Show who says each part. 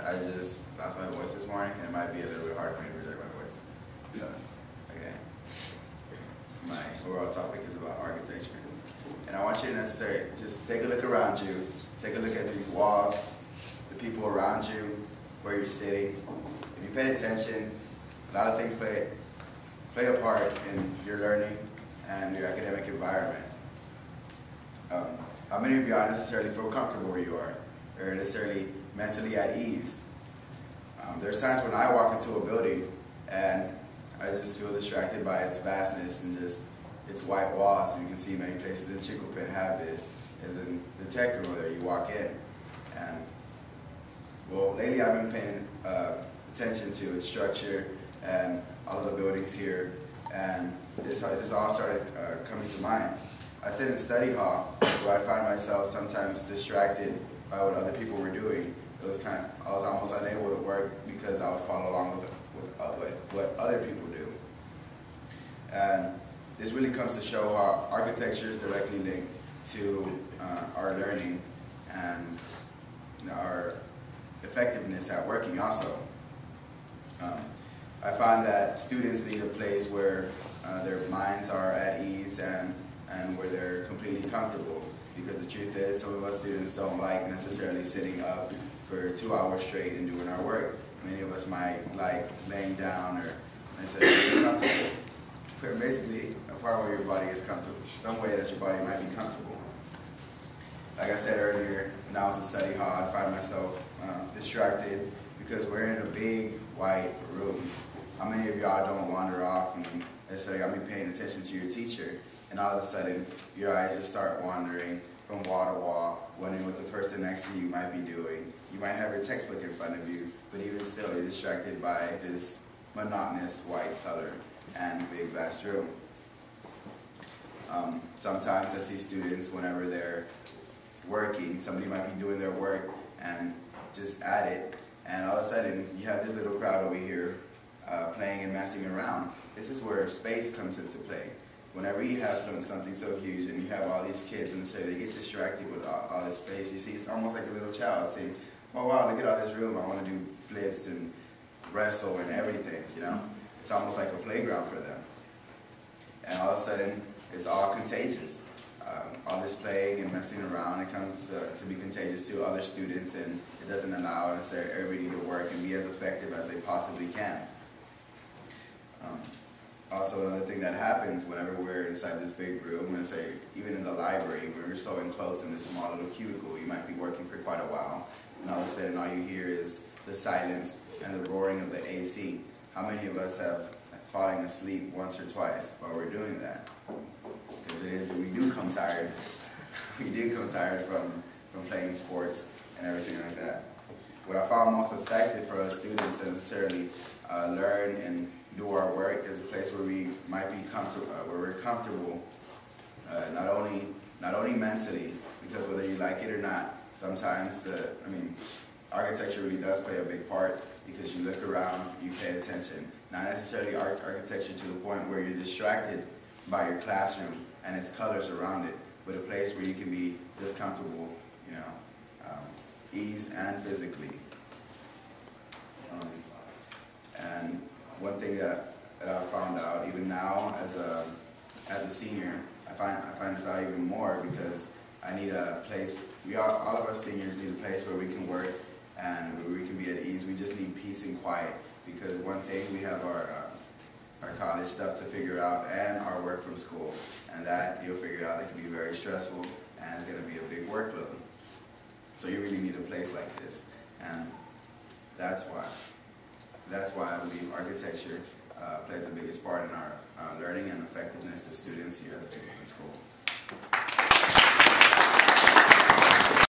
Speaker 1: I just lost my voice this morning, and it might be a little bit hard for me to project my voice. So, okay. My overall topic is about architecture. And I want you to just take a look around you, take a look at these walls, the people around you, where you're sitting. If you paid attention, a lot of things play a part in your learning and your academic environment. How many of y'all necessarily feel comfortable where you are, or necessarily mentally at ease? There's times when I walk into a building and I just feel distracted by its vastness and just its white walls. And you can see many places in Chicopen have this, as in the tech room there you walk in. And well, lately I've been paying attention to its structure and all of the buildings here, and this all started coming to mind. I sit in study hall where I find myself sometimes distracted by what other people were doing. I was almost unable to work because I would follow along with what other people do. And this really comes to show how architecture is directly linked to our learning and our effectiveness at working also. I find that students need a place where their minds are at ease and where they're completely comfortable, because the truth is some of us students don't like necessarily sitting up for 2 hours straight and doing our work. Many of us might like laying down or necessarily being comfortable. Basically, a part where your body is comfortable, some way that your body might be comfortable. Like I said earlier, when I was in study hall, I find myself distracted because we're in a big white room. How many of y'all don't wander off and necessarily got me paying attention to your teacher, and all of a sudden your eyes just start wandering from wall to wall, wondering what the person next to you might be doing. You might have your textbook in front of you, but even still you're distracted by this monotonous white color and big vast room. Sometimes I see students whenever they're working, somebody might be doing their work and just at it, and all of a sudden you have this little crowd over here playing and messing around. This is where space comes into play. Whenever you have something so huge and you have all these kids and so they get distracted with all this space, you see it's almost like a little child saying, oh wow, look at all this room, I want to do flips and wrestle and everything, you know? It's almost like a playground for them. And all of a sudden, it's all contagious. All this playing and messing around, it comes to be contagious to other students, and it doesn't allow everybody to work and be as effective as they possibly can. Also, another thing that happens whenever we're inside this big room, and say even in the library, when we're so enclosed in this small little cubicle, you might be working for quite a while, and all of a sudden all you hear is the silence and the roaring of the AC. How many of us have fallen asleep once or twice while we're doing that? Because it is that we do come tired. We do come tired from playing sports and everything like that. What I found most effective for us students to necessarily learn and do our work is a place where we might be comfortable, where we're comfortable, not only mentally, because whether you like it or not, sometimes architecture really does play a big part, because you look around, you pay attention. Not necessarily architecture to the point where you're distracted by your classroom and its colors around it, but a place where you can be just comfortable, you know, ease and physically. And one thing that I found out even now as a senior, I find this out even more, because I need a place. All of us seniors need a place where we can work and where we can be at ease. We just need peace and quiet, because one thing, we have our college stuff to figure out and our work from school, and that you'll figure out that can be very stressful and it's going to be a big workload. So you really need a place like this, and that's why I believe architecture plays the biggest part in our learning and effectiveness as students here at the Chicopen School.